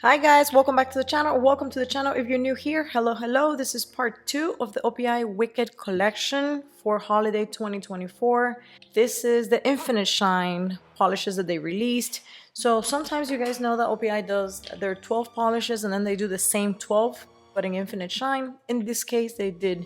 Hi guys, welcome back to the channel. Welcome to the channel if you're new here. Hello. This is part 2 of the OPI Wicked collection for holiday 2024. This is the Infinite Shine polishes that they released. So sometimes you guys know that OPI does their 12 polishes and then they do the same 12 but in Infinite Shine. In this case, they did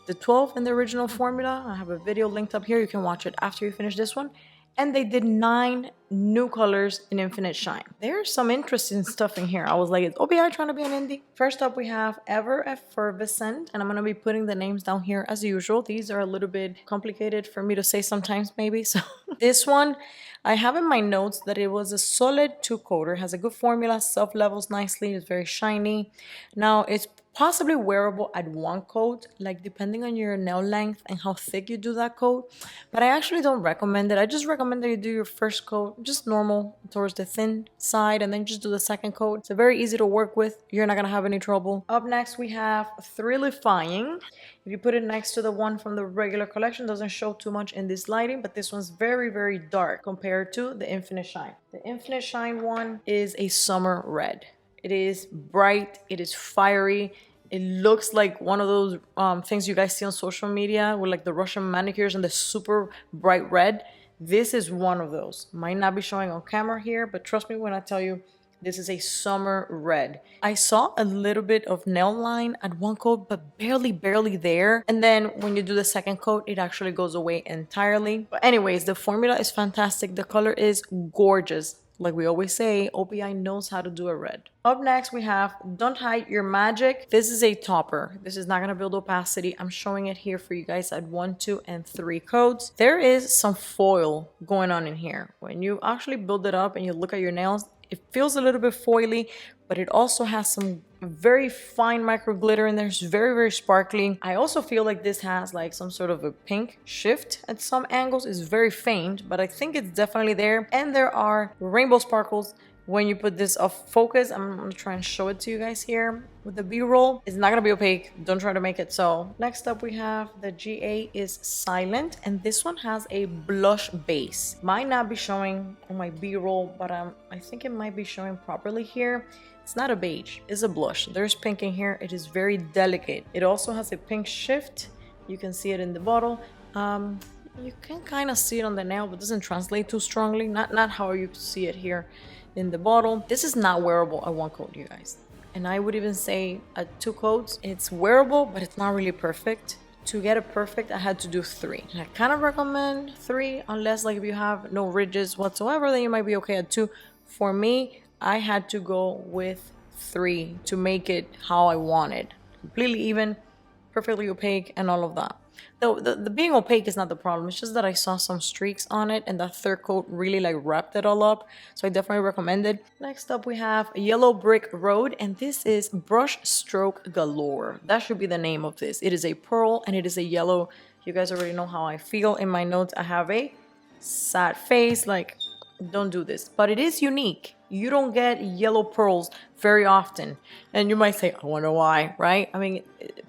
the 12 in the original formula. I have a video linked up here. You can watch it after you finish this one. And they did 9 new colors in Infinite Shine. There's some interesting stuff in here. I was like, is OPI trying to be an indie? First up, we have Ever Effervescent, and I'm gonna be putting the names down here as usual. These are a little bit complicated for me to say sometimes, maybe. So this one, I have in my notes that it was a solid 2-coater, has a good formula, self-levels nicely, it's very shiny. Now, it's possibly wearable at 1 coat, like depending on your nail length and how thick you do that coat. But I actually don't recommend it. I just recommend that you do your first coat just normal towards the thin side and then just do the second coat. It's very easy to work with. You're not gonna have any trouble. Up next we have Thrillifying. If you put it next to the one from the regular collection, doesn't show too much in this lighting, but this one's very dark compared to the Infinite Shine. The Infinite Shine one is a summer red. It is bright, it is fiery. It looks like one of those things you guys see on social media with like the Russian manicures and the super bright red. This is one of those. Might not be showing on camera here, but trust me when I tell you, this is a summer red. I saw a little bit of nail line at 1 coat, but barely there. And then when you do the second coat, it actually goes away entirely. But anyways, the formula is fantastic. The color is gorgeous. Like we always say, OPI knows how to do a red. Up next, we have Don't Hide Your Magic. This is a topper. This is not going to build opacity. I'm showing it here for you guys at 1, 2, and 3 coats. There is some foil going on in here. When you actually build it up and you look at your nails, it feels a little bit foily, but it also has some very fine micro glitter in there. It's very sparkly. I also feel like this has like some sort of a pink shift at some angles. It's very faint, but I think it's definitely there. And there are rainbow sparkles when you put this off focus. I'm gonna try and show it to you guys here with the B-roll. It's not gonna be opaque. Don't try to make it so. Next up we have the GA is Silent, and this one has a blush base. Might not be showing on my B-roll, but I think it might be showing properly here. It's not a beige, it's a blush. There's pink in here. It is very delicate. It also has a pink shift. You can see it in the bottle. You can kind of see it on the nail, but it doesn't translate too strongly. Not how you see it here in the bottle. This is not wearable at 1 coat, you guys. And I would even say at 2 coats, it's wearable, but it's not really perfect. To get it perfect, I had to do 3. And I kind of recommend 3, unless like if you have no ridges whatsoever, then you might be okay at 2. For me, I had to go with 3 to make it how I wanted. Completely even, perfectly opaque, and all of that. Though the being opaque is not the problem. It's just that I saw some streaks on it, and that 3rd coat really like wrapped it all up. So I definitely recommend it. Next up, we have Yellow Brick Road, and this is Brush Stroke Galore. That should be the name of this. It is a pearl, and it is a yellow. You guys already know how I feel. In my notes, I have a sad face, like, don't do this. But it is unique. You don't get yellow pearls very often. And you might say, I wonder why, right? I mean,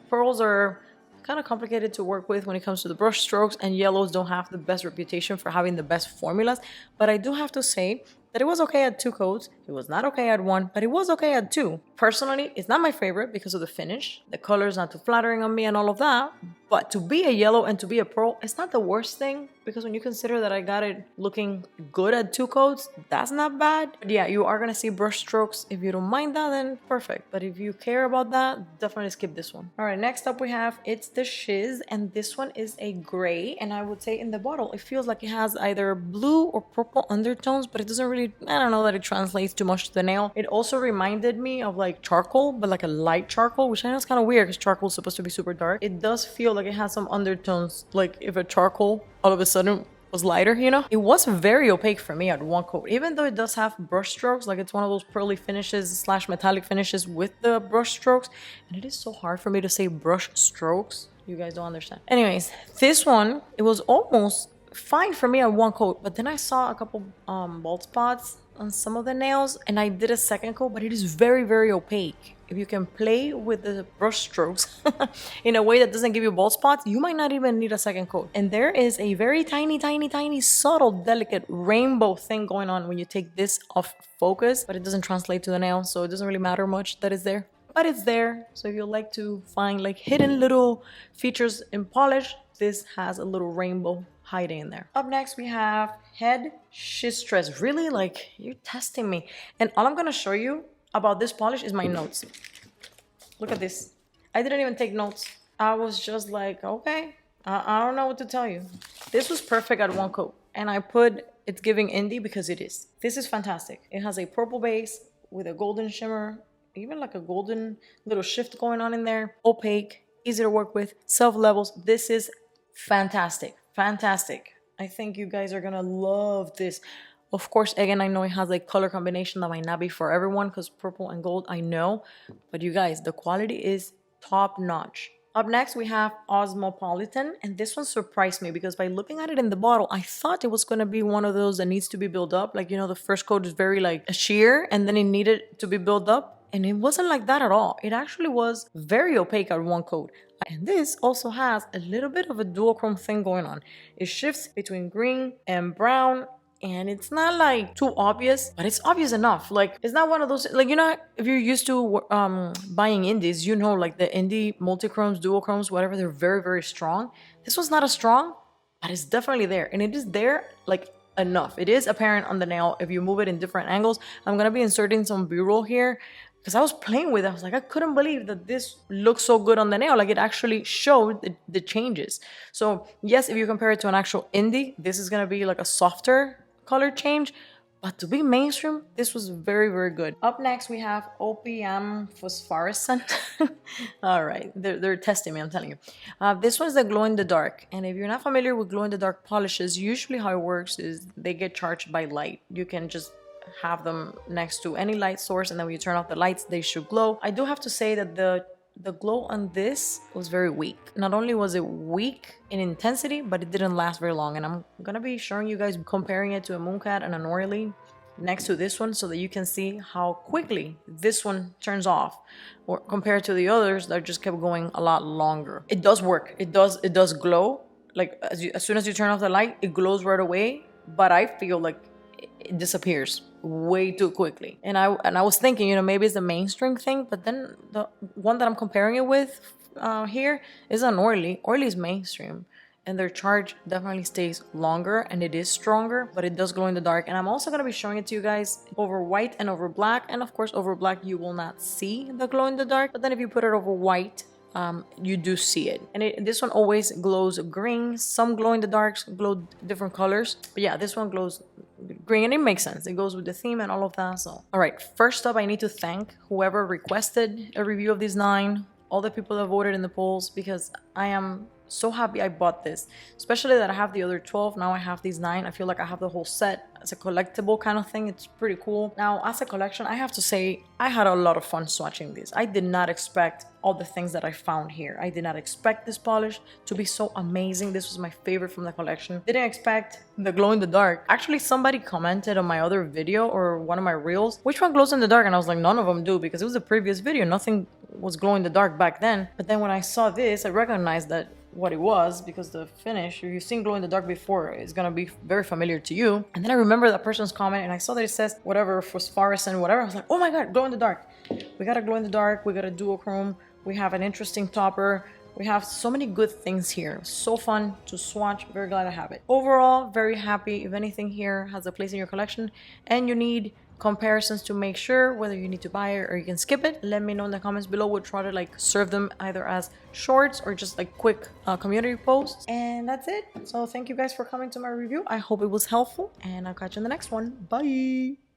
pearls are kind of complicated to work with when it comes to the brush strokes, and yellows don't have the best reputation for having the best formulas. But I do have to say that it was okay at 2 coats. It was not okay at 1, but it was okay at 2. Personally, it's not my favorite because of the finish. The color is not too flattering on me and all of that. But to be a yellow and to be a pearl, it's not the worst thing, because when you consider that I got it looking good at 2 coats, that's not bad. But yeah, you are gonna see brush strokes. If you don't mind that, then perfect. But if you care about that, definitely skip this one. All right, next up we have It's the Shiz, and this one is a gray. And I would say in the bottle, it feels like it has either blue or purple undertones, but it doesn't really, I don't know that it translates too much to the nail. It also reminded me of like charcoal, but like a light charcoal, which I know is kind of weird because charcoal is supposed to be super dark. It does feel like it has some undertones, like if a charcoal all of a sudden was lighter, you know? It was very opaque for me at 1 coat, even though it does have brush strokes, like it's one of those pearly finishes / metallic finishes with the brush strokes. And it is so hard for me to say brush strokes. You guys don't understand. Anyways, this one, it was almost fine for me at 1 coat, but then I saw a couple bald spots on some of the nails, and I did a second coat, but it is very, very opaque. If you can play with the brush strokes in a way that doesn't give you bald spots, you might not even need a second coat. And there is a very tiny, tiny, tiny, subtle, delicate rainbow thing going on when you take this off focus, but it doesn't translate to the nail, so it doesn't really matter much that it's there. But it's there, so if you like to find like hidden little features in polish, this has a little rainbow hiding in there. Up next, we have Head Shistress. Really, like, you're testing me. And all I'm gonna show you about this polish is my notes. Look at this. I didn't even take notes. I was just like, okay, I don't know what to tell you. This was perfect at one coat. And I put, it's giving indie because it is. This is fantastic. It has a purple base with a golden shimmer, even like a golden little shift going on in there. Opaque, easy to work with, self levels. This is fantastic, fantastic. I think you guys are gonna love this. Of course, again, I know it has a color combination that might not be for everyone because purple and gold, I know. But you guys, the quality is top notch. Up next, we have Osmopolitan, and this one surprised me because by looking at it in the bottle, I thought it was going to be one of those that needs to be built up. Like, you know, the first coat is very like a sheer and then it needed to be built up. And it wasn't like that at all. It actually was very opaque at one coat. And this also has a little bit of a duochrome thing going on. It shifts between green and brown. And it's not like too obvious, but it's obvious enough. Like, it's not one of those, like, you know, if you're used to buying indies, you know, like the indie multichromes, duochromes, whatever, they're very, very strong. This one's not as strong, but it's definitely there. And it is there, like, enough. It is apparent on the nail if you move it in different angles. I'm going to be inserting some B-roll here because I was playing with it. I was like, I couldn't believe that this looks so good on the nail. Like, it actually showed the changes. So, yes, if you compare it to an actual indie, this is going to be like a softer color change, but to be mainstream, this was very, very good. Up next, we have OPI phosphorescent. All right, they're testing me, I'm telling you. This one's the glow in the dark, and if you're not familiar with glow in the dark polishes, usually how it works is they get charged by light. You can just have them next to any light source, and then when you turn off the lights, they should glow. I do have to say that the glow on this was very weak. Not only was it weak in intensity, but it didn't last very long. And I'm gonna be showing you guys comparing it to a Mooncat and an Oily next to this one so that you can see how quickly this one turns off or compared to the others that just kept going a lot longer. It does work. It does glow. Like as soon as you turn off the light, it glows right away. But I feel like it disappears way too quickly. And I was thinking, you know, maybe it's the mainstream thing, but then the one that I'm comparing it with here is an Oily. Oily is mainstream, and their charge definitely stays longer and it is stronger, but it does glow in the dark. And I'm also going to be showing it to you guys over white and over black. And of course, over black, you will not see the glow in the dark, but then if you put it over white, you do see it. And this one always glows green. Some glow in the darks glow different colors, but yeah, this one glows green, and it makes sense. It goes with the theme and all of that. So, all right, first up, I need to thank whoever requested a review of these 9, all the people that voted in the polls, because I am so happy I bought this, especially that I have the other 12. Now I have these 9. I feel like I have the whole set as a collectible kind of thing. It's pretty cool. Now, as a collection, I have to say I had a lot of fun swatching these. I did not expect all the things that I found here. I did not expect this polish to be so amazing. This was my favorite from the collection. Didn't expect the glow in the dark. Actually, somebody commented on my other video or one of my reels, which one glows in the dark? And I was like, none of them do, because it was a previous video. Nothing was glow in the dark back then. But then when I saw this, I recognized that what it was, because the finish, if you've seen glow in the dark before, is gonna be very familiar to you. And then I remember that person's comment, and I saw that it says whatever phosphorescent, whatever. I was like, oh my god, glow in the dark. We got a glow in the dark. We got a duochrome. We have an interesting topper. We have so many good things here. So fun to swatch. Very glad I have it. Overall, very happy. If anything here has a place in your collection and you need comparisons to make sure whether you need to buy it or you can skip it, let me know in the comments below. We'll try to like serve them either as shorts or just like quick community posts. And that's it. So thank you guys for coming to my review. I hope it was helpful, and I'll catch you in the next one. Bye.